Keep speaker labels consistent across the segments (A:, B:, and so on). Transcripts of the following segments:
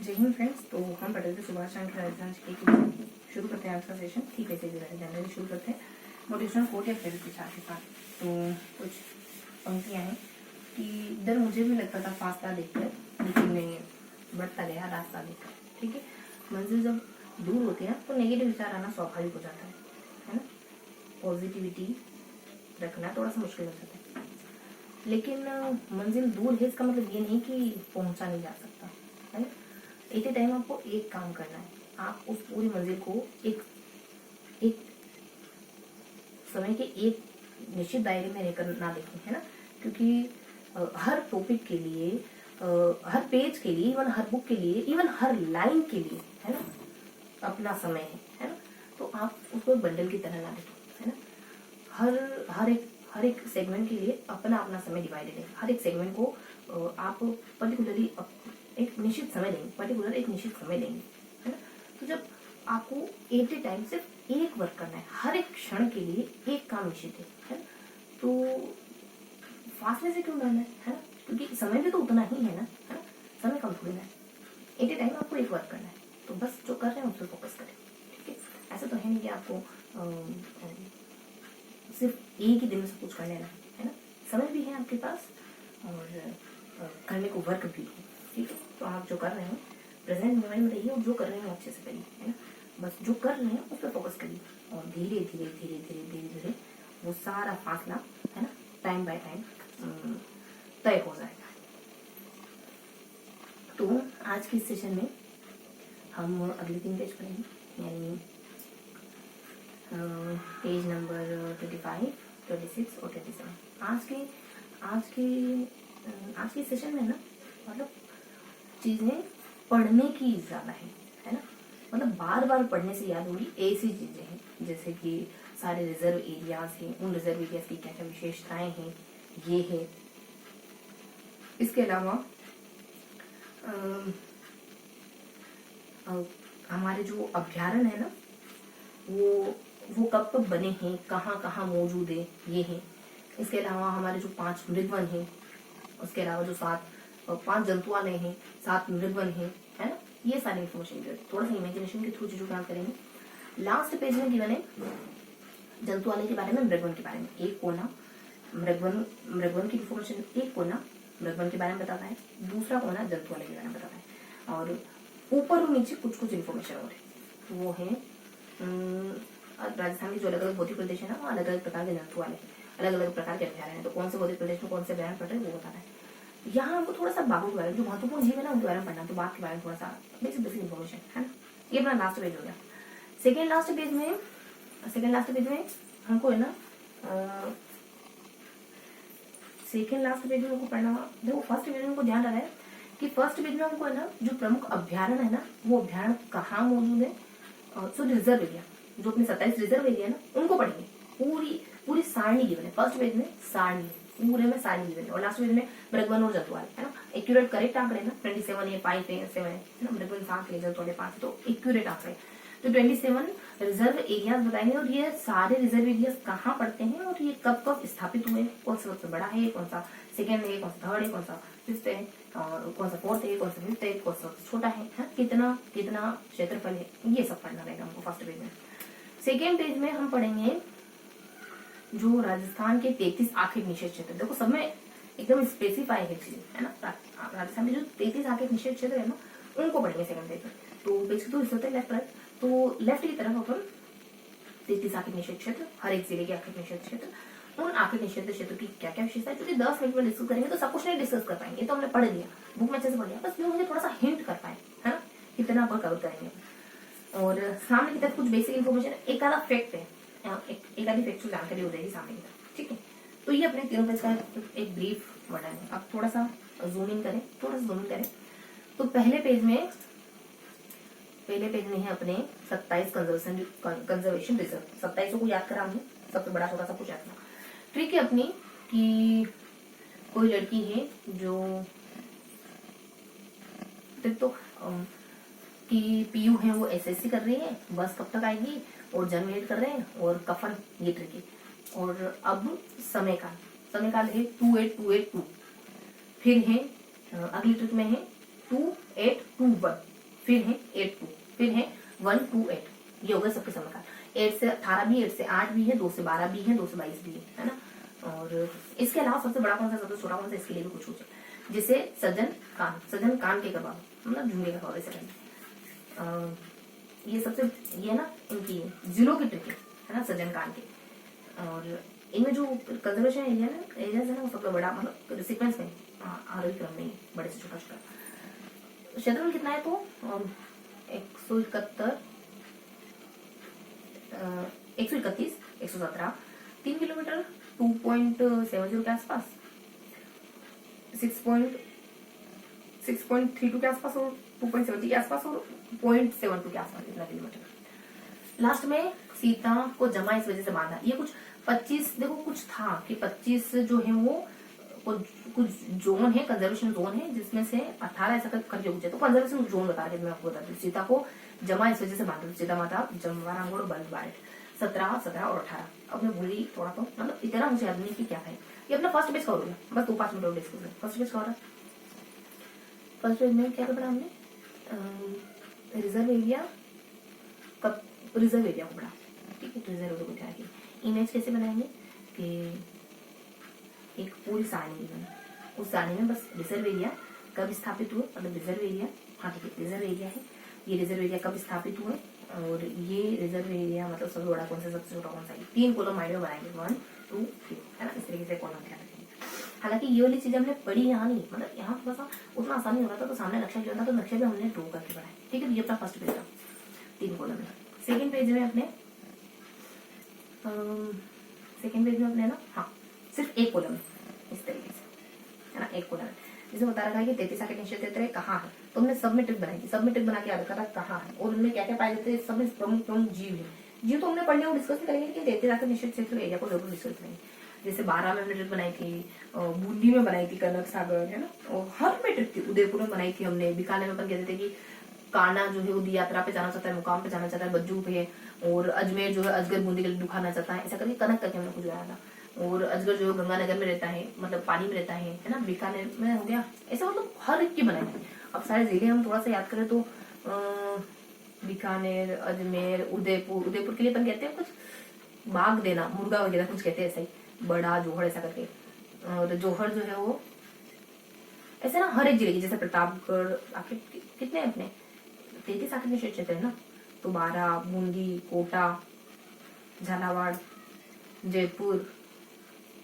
A: जय हिंद फ्रेंड्स। तो हम पढ़ रहे थे सुभाष चंद्र राजस्थान की शुरू करते हैं आज का सेशन। ठीक है, जनरली शुरू करते हैं मोटिवेशनल कोट या फिर के साथ। तो कुछ पंक्तियाँ हैं कि डर मुझे भी लगता था फासला देखकर, लेकिन मैं बढ़ता गया रास्ता देखकर। ठीक है, मंजिल जब दूर होती है तो नेगेटिव विचार आना स्वाभाविक हो जाता है ना। पॉजिटिविटी रखना थोड़ा सा मुश्किल हो जाता है, लेकिन मंजिल दूर है इसका मतलब ये नहीं कि पहुंचा नहीं जा सकता है ना। एक ही टाइम आपको एक काम करना है, आप उस पूरी मंजिल को एक समय के एक निश्चित दायरे में रहकर ना देखें, है ना। क्योंकि हर टॉपिक के लिए, हर पेज के लिए, इवन हर बुक के लिए, इवन हर लाइन के लिए, है ना, अपना समय है ना। तो आप उसको बंडल की तरह ना देखें, है ना। हर एक सेगमेंट के लिए अपना अपना समय डिवाइडेड है। हर एक सेगमेंट को आप पर्टिकुलरली एक निश्चित समय देंगे, है ना। तो जब आपको एट ए टाइम सिर्फ एक वर्क करना है, हर एक क्षण के लिए एक काम निश्चित है ना। तो फासले से क्यों डरना है ना, क्योंकि समय भी तो उतना ही है ना, समय कम थोड़ी ना है। एट ए टाइम आपको एक वर्क करना है, तो बस जो कर रहे हैं उस पर फोकस करें। ठीक है, ऐसा तो है नहीं कि आपको सिर्फ एक ही दिन में सब कुछ कर लेना है ना। समय भी है आपके पास और करने को वर्क भी है। ठीक है, तो आप जो कर रहे हैं प्रेजेंट मोमेंट में रहिए और जो कर रहे हैं अच्छे से करिए, है ना। बस जो कर रहे हैं उस पर फोकस करिए और धीरे धीरे वो सारा फासला, है ना, टाइम बाय टाइम तय हो जाएगा। तो आज के सेशन में हम अगले 3 पेज पढ़ेंगे, यानी पेज नंबर 25, 26 और 27। आज के सेशन में ना, मतलब चीजें पढ़ने की ज्यादा है ना। मतलब बार बार पढ़ने से याद होगी ऐसी चीजें हैं, जैसे कि सारे रिजर्व एरियाज हैं, उन रिजर्व एरियाज की क्या क्या विशेषताएं हैं, ये है। इसके अलावा हमारे जो अभ्यारण्य है ना, वो कब कब बने हैं, कहाँ कहाँ मौजूद है, ये है। इसके अलावा हमारे जो 5 मृगवन हैं, उसके अलावा जो 5 जंतुआलय हैं, 7 मृगवन हैं, है ना। ये सारी इन्फॉर्मेशन थोड़ा सा इमेजिनेशन के थ्रू चीजों काम करेंगे। लास्ट पेज में गिवन है जंतुआलय के बारे में, मृगवन के बारे में। एक कोना मृगवन की इन्फॉर्मेशन, एक कोना मृगवन के बारे में बताता है, दूसरा कोना जंतुआलय के बारे में बताता है, और ऊपर और नीचे कुछ इन्फॉर्मेशन और है। वो है राजस्थान के जो अलग अलग भौतिक प्रदेश है ना, वो अलग अलग प्रकार के जंतुआलय है, अलग अलग प्रकार के अभ्यारण्य है। तो कौन से भौतिक प्रदेश में कौन से अभ्यारण्य पड़ रहे हैं वो बताना है। यहाँ हमको थोड़ा सा बाबू के बारे में, जो महत्वपूर्ण जीव है ना उनके बारे में पढ़ना, तो बाघ के बारे में थोड़ा सा बेसिक इन्फॉर्मेशन, है ना। ये अपना लास्ट पेज हो गया। सेकेंड लास्ट पेज में हमको है ना, सेकेंड लास्ट पेज में हमको पढ़ना, देखो फर्स्ट पेज में हमको ध्यान रखना है कि फर्स्ट पेज में हमको है ना, जो प्रमुख अभ्यारण्य है ना, वो अभ्यारण्य कहाँ मौजूद है। सो रिजर्व एरिया, जो अपने 27 रिजर्व एरिया ना, उनको पढ़ेंगे। पूरी सारणी गिवन है फर्स्ट पेज में, सारणी पूरे में सारणी गिवन है, और लास्ट पेज में मृगवन और जंतुआलय, है ना। एक्यूरेट करेक्ट आंकड़े ना, 27 है, 5 है, 7 है ना। मृगवन 7 है, जंतुआलय 5 है, तो एक्यूरेट आंकड़े। तो 27 रिजर्व एरियाज बताएंगे, और ये सारे रिजर्व एरियाज कहाँ पड़ते हैं और ये कब कब स्थापित हुए, कौन सा सबसे बड़ा है, कौन सा सेकेंड है, कौन सा थर्ड है, कौन सा फिफ्थ है, और कौन सा फोर्थ है, कौन सा फिफ्थ है, कौन सा छोटा है, कितना क्षेत्रफल है, ये सब पढ़ना रहेगा हमको फर्स्ट पेज में। सेकेंड पेज में हम पढ़ेंगे जो राजस्थान के 33 आर्थिक निषेध क्षेत्र, देखो सब में एकदम स्पेसिफाई है चीज, है ना। राजस्थान में जो 33 आर्थिक निषेध क्षेत्र है ना, उनको पढ़ेंगे सेकंड पेज में। तो पेज के 2 हिस्से होते हैं, लेफ्ट राइट। तो लेफ्ट की तरफ अपन 33 आर्थिक निषेध क्षेत्र, हर एक जिले के आर्थिक निषेध क्षेत्र, उन आर्थिक निषेध क्षेत्र की क्या क्या विशेषता है, क्योंकि 10 मिनट में डिस्कस करेंगे तो सब कुछ नहीं डिस्कस कर पाएंगे। तो हमने पढ़ लिया, बुक में अच्छे से पढ़ लिया, बस मुझे थोड़ा सा हिंट कर पाए, है ना, कितना अपन कवर करेंगे। और सामने की तरफ कुछ बेसिक इन्फॉर्मेशन, एक आधा फैक्ट है, एक आधी फैक्चुअल जानकारी हो जाएगी सामने की तरफ। ठीक है, तो ये अपने 3 पेज का एक ब्रीफ वर्णन है। अब थोड़ा सा जूम इन करें, तो पहले पेज में है अपने 27 कंजर्वेशन रिजर्व। 27 को याद करा हमने, सबसे बड़ा छोटा सब कुछ याद करा। ट्रिक है अपनी कि कोई लड़की है जो तो कि पीयू है, वो एसएससी कर रही है, बस कब तक आएगी, और जन्म वेट कर रहे हैं, और कफन, ये ट्रिक है। और अब समय काल है 28282। फिर है अगली ट्रिक में है 2821, फिर है 8 2, फिर है 1 2 8, ये हो गए सबके समकाल। 8 से 18 भी, 8 से 8 भी है, 2 से 12 भी है, 2 से 22 भी है ना। और इसके अलावा सबसे बड़ा कौन सा, सबसे छोटा कौन सा, इसके लिए भी कुछ पूछे, जिसे सजन कान के करवा दो, मतलब झुमके करवा दो ऐसे। ये सबसे, ये ना इनकी जिलों की ट्रिक है ना, सजन कान के। और इनमें जो कंजर्वेशन एरिया ना, एरियाज है ना, वो सबसे बड़ा, मतलब सीक्वेंस में आरोही क्रम में बड़े से छोटा छोटा। क्षेत्रफल कितना है तो 131, 117, 3 किलोमीटर, 2.70 के आसपास, 6.32 के आसपास और 2.70 के आसपास और 0.72 के आसपास, इतना किलोमीटर। लास्ट में सीता को जमा इस वजह से बांधा, ये कुछ 25, देखो कुछ था कि 25 जो है वो कुछ जोन है, कंजर्वेशन जोन है, जिसमें से 18 ऐसा करके पूछे, तो कंजर्वेशन जोन बता रहे, मैं आपको बता दूं। सीता को जमा इस वजह से बांधा, सीता माता जमवारांगोड़ बल्बाइट 17 और 18। अब मैं भूल गई थोड़ा, तो मतलब इतना मुझे याद नहीं कि क्या है। ये अपना फर्स्ट पेज कवर हो गया, बस 2-5 मिनट और डिस्कस करें। First page cover, first page में क्या पढ़ा हमने, रिजर्व एरिया को पढ़ा, ठीक है। रिजर्व एरिया को क्या है, इमेज कैसे बनाएंगे कि एक पूरी सारणी दी मैंने, उस सारणी में बस रिजर्व एरिया कब स्थापित हुए, मतलब रिजर्व एरिया, हाँ ठीक है, रिजर्व एरिया है, ये रिजर्व एरिया कब स्थापित हुए, और ये रिजर्व एरिया मतलब सबसे बड़ा कौन सा, सबसे छोटा कौन सा, 3 कॉलम आइडिया बनाएंगे, 1 2 3, है ना, इस तरीके से कॉलम क्या रखेंगे। हालांकि ये वाली चीज हमने पढ़ी यहाँ नहीं, मतलब यहाँ थोड़ा सा उतना आसानी हो रहा था, तो सामने नक्शा किया था, तो नक्शे पे हमने ड्रॉ करके पढ़ा है, ठीक है। ये अपना फर्स्ट पेज था, 3 कॉलम में। सेकेंड पेज में अपने ना, हाँ, सिर्फ एक कॉलम है, इस तरीके से, है ना, एक कॉलम है। जैसे बता रखा है कि 33 आके निश्चित क्षेत्र कहाँ है, तो हमने सब मैट्रिक बनाई थी, सब मैट्रिक बना के याद रखा था कहाँ है, और उनमें क्या क्या पाए जाते हैं, सब में प्रमुख जीव है। जीव तो हमने पढ़ लिया, वो डिस्कस नहीं करेंगे, लेकिन 33 आके निश्चित क्षेत्र एरिया को जरूर डिस्कस करेंगे। जैसे 12 में मैट्रिक बनाई थी, बूंदी में बनाई थी, कनक सागर, है ना, और हर मैट्रिक थी, उदयपुर में बनाई थी हमने, बीकानेर में अपन कहते थे कि कान्हा जो है वो यात्रा पे जाना चाहता है, मुकाम पे जाना चाहता है, बज्जू पे, और अजमेर जो है अजगर बूंदी के लड्डू खाना चाहता है, ऐसा करके कनक करके हमने कुछ बनाया था। और अजगर जो है गंगानगर में रहता है, मतलब पानी में रहता है ना, बीकानेर में हो गया, ऐसा मतलब हर एक की बनाई थी। अब सारे जिले हम थोड़ा सा याद करें तो बीकानेर, अजमेर, उदयपुर के लिए अपन कहते हैं कुछ बाग देना, मुर्गा वगैरह कुछ कहते हैं, ऐसा ही, बड़ा जोहर ऐसा करके। और जोहर जो है वो ऐसे ना हर एक जिले की, जैसे प्रतापगढ़, आखिर कितने अपने 33 आखिर में क्षेत्र है ना, तो 12, बूंदी, कोटा, झालावाड़, जयपुर,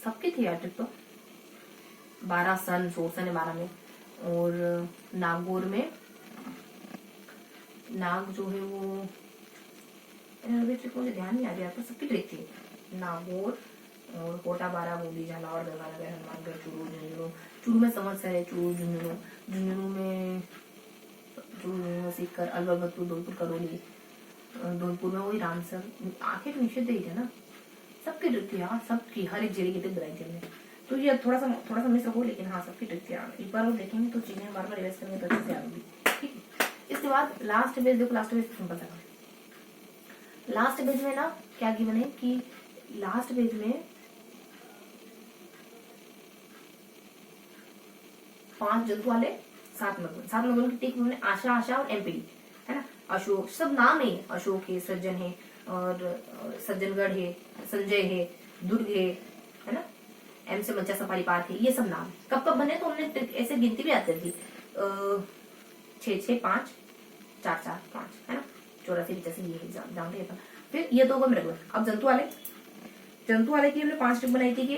A: सबकी थी यार तो 12 सन, 16 है 12 में। और नागौर में, नाग जो है वो मुझे ध्यान नहीं आ रहा, तो सबकी ट्रिक थी, नागौर और कोटा, 12, बूंदी, झालावाड़, गंगानगर, हनुमानगढ़, चूरू में समस्या है, झुंझुनू में सीकर, अलवर, भरतपुर, धौलपुर, करौली, धौलपुर में वही रामसर, आखिर निषेध ही है ना, सबकी ट्रिक थी यार, सबकी हर एक जिले की ट्रिक बनाई थी हमने। तो ये थोड़ा सा मिस हो, लेकिन हाँ सबकी ट्रिक थी यार, एक बार और देखेंगे तो चीजें बार बार रिवाइज करेंगे तो अच्छे से आएंगी, ठीक है। इसके बाद लास्ट पेज देखो, लास्ट पेज सिंपल सा, लास्ट पेज में ना क्या गिवन है कि लास्ट पेज में 5 जंतु वाले, 7 नगरों की टिक उन्होंने आशा और एमपीडी, है ना, अशोक, सब नाम है, अशोक है, सज्जन है, और सज्जनगढ़ है, संजय है, दुर्ग है ना, एम से मंचा सफारी पार्क है, ये सब नाम कब कब बने, तो हमने ऐसे गिनती भी आती थी, 6 5 4 4 5, है ना, 84 85 ये जानते हैं। फिर ये 2 में रख लो। अब जंतु वाले की हमने 5 टिप बनाई थी कि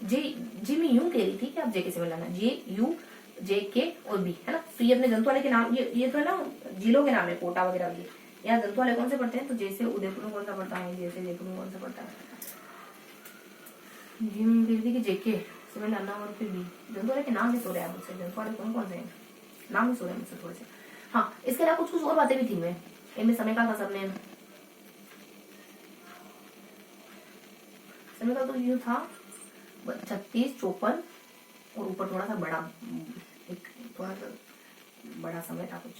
A: जी मैं यूं कह रही थी कि आप जे के से मिलाना, जे यू जे के और बी, है ना। तो ये अपने जंतु वाले के नाम, ये तो है ना जिलों के नाम है, कोटा वगैरह भी। यहाँ जंतु वाले कौन से पढ़ते हैं, तो जैसे उदयपुर में कौन सा पड़ता है, जैसे जयपुर में कौन सा पड़ता है, जी मैं कह रही थी कि जेके से मिलाना, और फिर बी। जंतु वाले के नाम नहीं सो रहे हैं मुझसे, जंतु वाले कौन कौन से हैं, नाम नहीं सो रहे मुझसे थोड़े से। हाँ, इसके अलावा कुछ और बातें भी थी, मैं इनमें समय का था, सबने समय का तो यूं था 36 54, और ऊपर थोड़ा सा बड़ा, एक थोड़ा सा बड़ा समय था, कुछ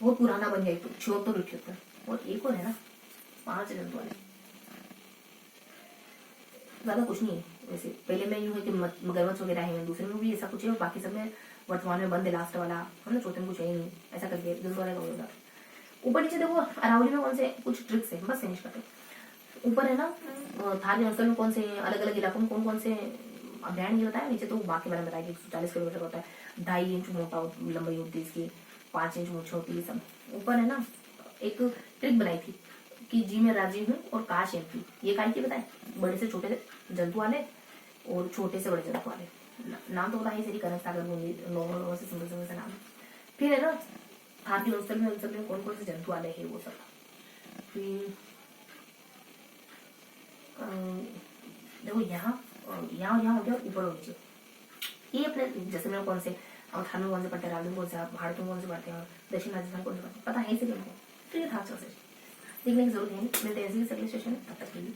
A: बहुत पुराना बन गया, तो 76 78, और एक और है ना 5 जंतु वाले, ज्यादा कुछ नहीं है, वैसे पहले में यूं है कि मगरमच्छ वगैरह है, दूसरे में भी ऐसा कुछ है, और बाकी सब में वर्तमान में बंद है लास्ट वाला, है ना, चौथे में कुछ है ही नहीं, ऐसा करके जल्द वाले का होगा। ऊपर नीचे देखो अरावली में कौन से कुछ ट्रिक्स है, बस फिनिश करते। ऊपर है ना थार के अंचल में कौन से अलग अलग इलाकों में कौन कौन से अभ्यारण ये बताया, नीचे तो बाकी बारे में बताया कि 140 किलोमीटर का होता है, 2.5 इंच मोटा लंबाई होती है इसकी, 5 इंच मूछें होती है सब। ऊपर है ना एक ट्रिक बनाई थी कि जी मैं राजीव हूँ और काश एमपी, ये काय की बताए, बड़े से छोटे जंतु वाले और छोटे से बड़े जंतु वाले, नाम तो पता है सही, कनक सागर नॉर्मल से सिंपल से नाम। फिर है ना थार के अंचल में कौन कौन से जंतु वाले हैं वो सब। फिर देखो यहाँ यहाँ यहाँ हो गया ऊपर और नीचे, ये अपने जैसे में कौन से थार में कौन से पढ़ते हैं, राजस्थान कौन से, भारत में कौन से पढ़ते हैं, दक्षिण राजस्थान कौन से पढ़ते हैं, पता है इसे, तो ये था। अच्छा से देखने की जरूरत है, मिलते हैं इसी अगले सेशन में, तब तक के लिए।